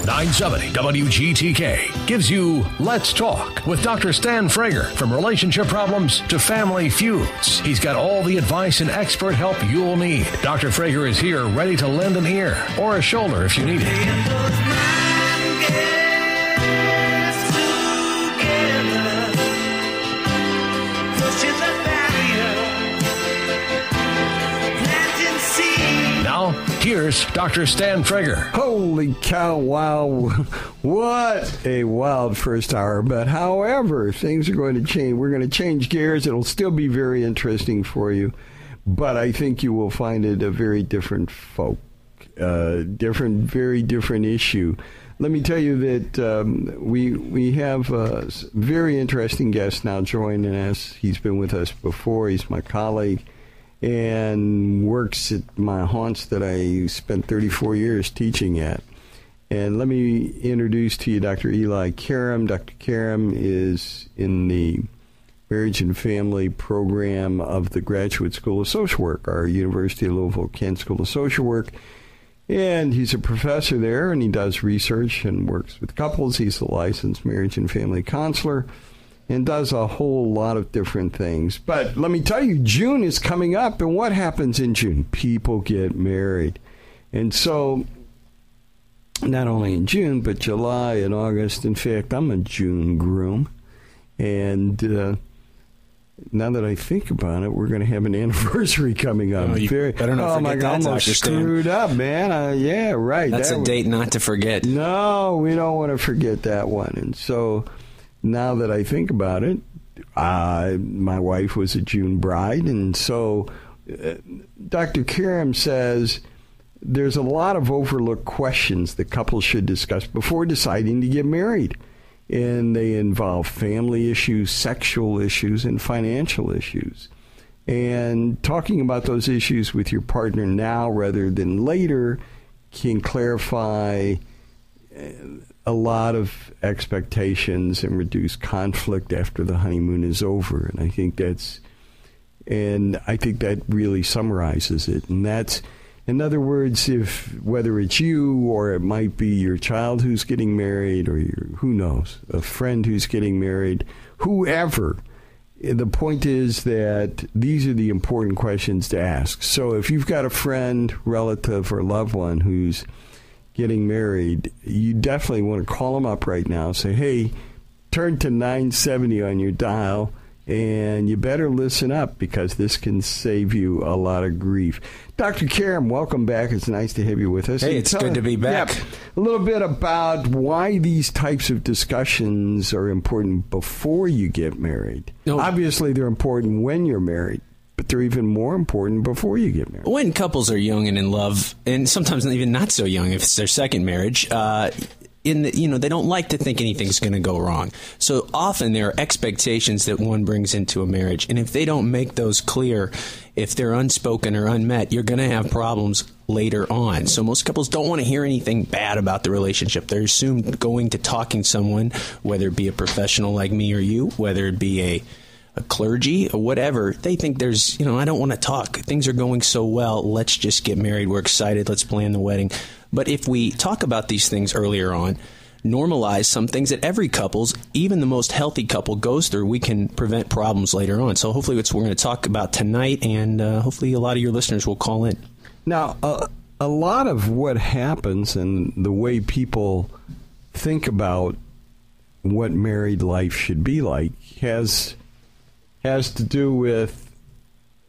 970 WGTK gives you Let's Talk with Dr. Stan Frager. From relationship problems to family feuds, he's got all the advice and expert help you'll need. Dr. Frager is here ready to lend an ear or a shoulder if you need it. Here's Dr. Stan Frager. Holy cow, wow. What a wild first hour. But however, things are going to change. We're going to change gears. It'll still be very interesting for you. But I think you will find it a very different very different issue. Let me tell you that we have a very interesting guest now joining us. He's been with us before. He's my colleague and works at my haunts that I spent 34 years teaching at. And let me introduce to you Dr. Eli Karam. Dr. Karam is in the Marriage and Family program of the Graduate School of Social Work, our University of Louisville Kent School of Social Work. And he's a professor there, and he does research and works with couples. He's a licensed marriage and family counselor and does a whole lot of different things. But let me tell you, June is coming up, and what happens in June? People get married. And so, not only in June, but July and August. In fact, I'm a June groom. And now that I think about it, we're going to have an anniversary coming up. Oh, my God, I'm all screwed up, man. Yeah, right. That's a date not to forget. No, we don't want to forget that one. And so, now that I think about it, my wife was a June bride, and so Dr. Karam says there's a lot of overlooked questions that couples should discuss before deciding to get married, and they involve family issues, sexual issues, and financial issues. And talking about those issues with your partner now rather than later can clarify a lot of expectations and reduce conflict after the honeymoon is over. And I think that really summarizes it. And that's, in other words, whether it's you or it might be your child who's getting married or who knows, a friend who's getting married, whoever, the point is that these are the important questions to ask. So if you've got a friend, relative, or loved one who's getting married, you definitely want to call them up right now. Say, hey, turn to 970 on your dial, and you better listen up because this can save you a lot of grief. Dr. Karam, welcome back. It's nice to have you with us. Hey, it's good to be back. Yeah, a little bit about why these types of discussions are important before you get married. No. Obviously, they're important when you're married, but they're even more important before you get married. When couples are young and in love, and sometimes even not so young if it's their second marriage, they don't like to think anything's going to go wrong. So often there are expectations that one brings into a marriage, and if they don't make those clear, if they're unspoken or unmet, you're going to have problems later on. So most couples don't want to hear anything bad about the relationship. They're assumed going to talking to someone, whether it be a professional like me or you, whether it be a clergy or whatever. They think there's, I don't want to talk. Things are going so well. Let's just get married. We're excited. Let's plan the wedding. But if we talk about these things earlier on, normalize some things that every couple's, even the most healthy couple, goes through, we can prevent problems later on. So hopefully it's what we're going to talk about tonight, and hopefully a lot of your listeners will call in. Now, a lot of what happens and the way people think about what married life should be like has to do with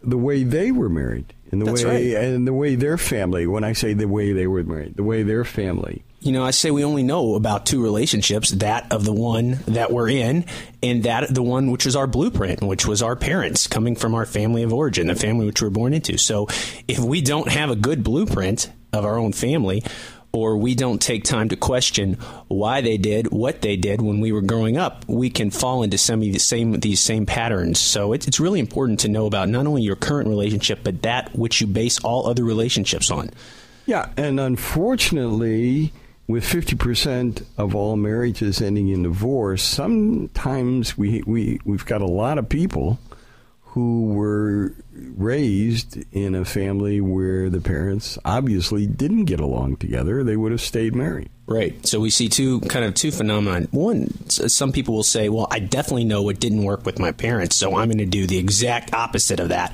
the way they were married and the way their family, when I say the way they were married, the way their family. I say we only know about two relationships, that of the one that we're in and that the one which was our blueprint, which was our parents coming from our family of origin, the family which we're born into. So if we don't have a good blueprint of our own family, or we don't take time to question why they did what they did when we were growing up, we can fall into some of these same patterns. So it's really important to know about not only your current relationship, but that which you base all other relationships on. Yeah, and unfortunately, with 50% of all marriages ending in divorce, sometimes we've got a lot of people who were raised in a family where the parents obviously didn't get along together. They would have stayed married. Right. So we see two phenomena. One, some people will say, well, I definitely know what didn't work with my parents, so I'm going to do the exact opposite of that.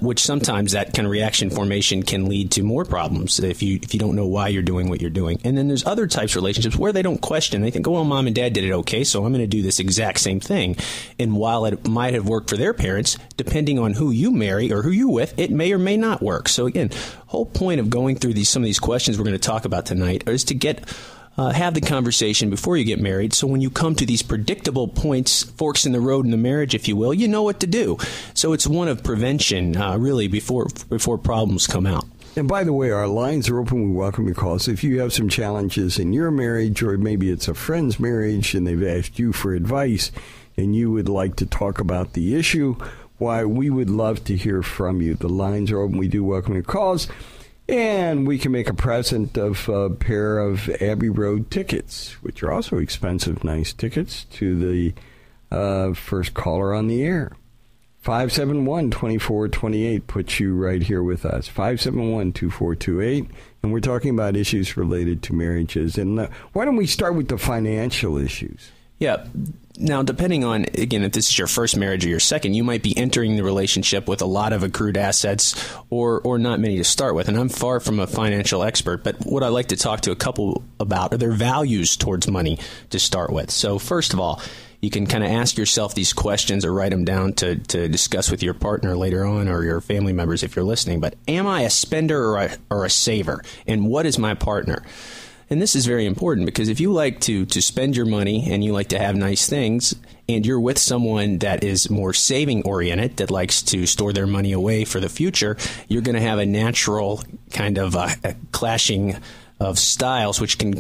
Which sometimes that kind of reaction formation can lead to more problems if you don't know why you're doing what you're doing. And then there's other types of relationships where they don't question. They think, oh, well, mom and dad did it okay, so I'm going to do this exact same thing. And while it might have worked for their parents, depending on who you marry or who you're with, it may or may not work. So again, whole point of going through some of these questions we're going to talk about tonight is to have the conversation before you get married, so when you come to these predictable points, forks in the road in the marriage, if you will, you know what to do. So it's one of prevention, really, before problems come out. And by the way, our lines are open. We welcome your calls. If you have some challenges in your marriage, or maybe it's a friend's marriage and they've asked you for advice and you would like to talk about the issue, why, we would love to hear from you. The lines are open. We do welcome your calls. And we can make a present of a pair of Abbey Road tickets, which are also expensive, nice tickets, to the first caller on the air. 571-2428 puts you right here with us. 571-2428. And we're talking about issues related to marriages. And why don't we start with the financial issues? Yeah. Now, depending on, again, if this is your first marriage or your second, you might be entering the relationship with a lot of accrued assets or not many to start with. And I'm far from a financial expert, but what I like to talk to a couple about are their values towards money to start with. So first of all, you can kind of ask yourself these questions or write them down to discuss with your partner later on, or your family members if you're listening. But am I a spender or a saver? And what is my partner? And this is very important, because if you like to spend your money and you like to have nice things, and you're with someone that is more saving oriented, that likes to store their money away for the future, you're going to have a natural kind of a clashing of styles, which can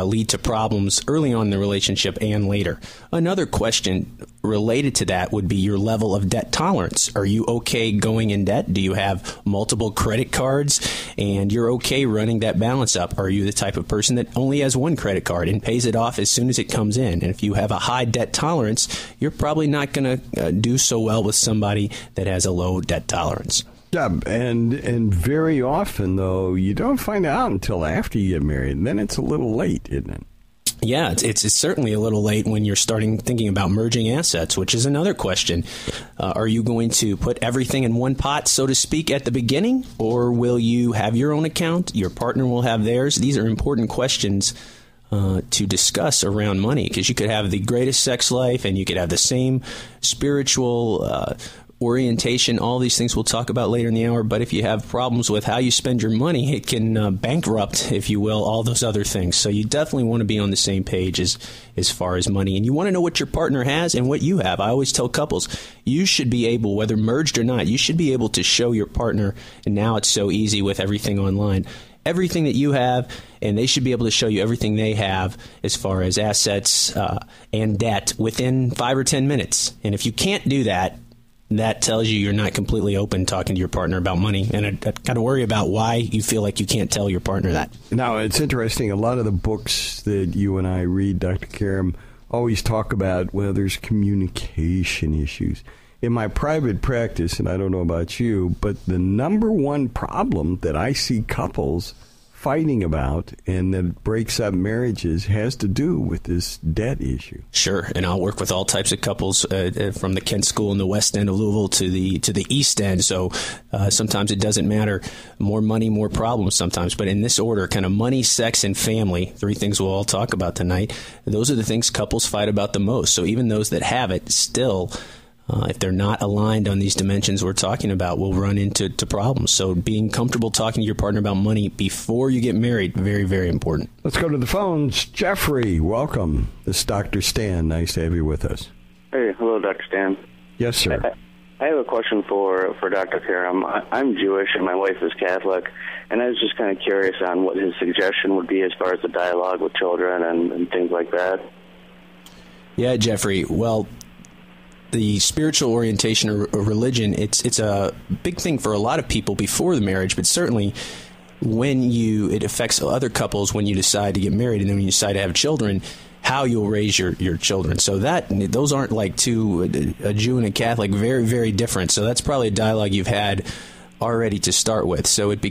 lead to problems early on in the relationship and later. Another question related to that would be your level of debt tolerance. Are you okay going in debt? Do you have multiple credit cards and you're okay running that balance up? Are you the type of person that only has one credit card and pays it off as soon as it comes in? And if you have a high debt tolerance, you're probably not going to do so well with somebody that has a low debt tolerance. Yeah, and very often, though, you don't find out until after you get married, and then it's a little late, isn't it? Yeah, it's certainly a little late when you're thinking about merging assets, which is another question. Are you going to put everything in one pot, so to speak, at the beginning, or will you have your own account? Your partner will have theirs. These are important questions to discuss around money, because you could have the greatest sex life and you could have the same spiritual orientation, all these things we'll talk about later in the hour. But if you have problems with how you spend your money, it can bankrupt, if you will, all those other things. So you definitely want to be on the same page as far as money. And you want to know what your partner has and what you have. I always tell couples, you should be able, whether merged or not, you should be able to show your partner, and now it's so easy with everything online, everything that you have, and they should be able to show you everything they have as far as assets and debt within 5 or 10 minutes. And if you can't do that, that tells you you're not completely open talking to your partner about money. And I got to worry about why you feel like you can't tell your partner that. Now, it's interesting. A lot of the books that you and I read, Dr. Karam, always talk about, well, there's communication issues. In my private practice, and I don't know about you, but the number one problem that I see couples fighting about and that breaks up marriages has to do with this debt issue. Sure, and I'll work with all types of couples from the Kent School in the West End of Louisville to the East End. So sometimes it doesn't matter. More money, more problems sometimes. But in this order, kind of money, sex, and family, 3 things we'll all talk about tonight. Those are the things couples fight about the most. So even those that have it still, if they're not aligned on these dimensions we're talking about, will run into problems. So being comfortable talking to your partner about money before you get married, very, very important. Let's go to the phones. Jeffrey, welcome. This is Dr. Stan. Nice to have you with us. Hey, hello, Dr. Stan. Yes, sir. I have a question for Dr. Karam. I'm Jewish and my wife is Catholic, and I was just kind of curious on what his suggestion would be as far as the dialogue with children and things like that. Yeah, Jeffrey. Well, the spiritual orientation or religion, it's a big thing for a lot of people before the marriage, but certainly it affects other couples when you decide to get married and then when you decide to have children. how you'll raise your children. So those aren't like two, a Jew and a Catholic, very, very different. So that's probably a dialogue you've had already to start with. So it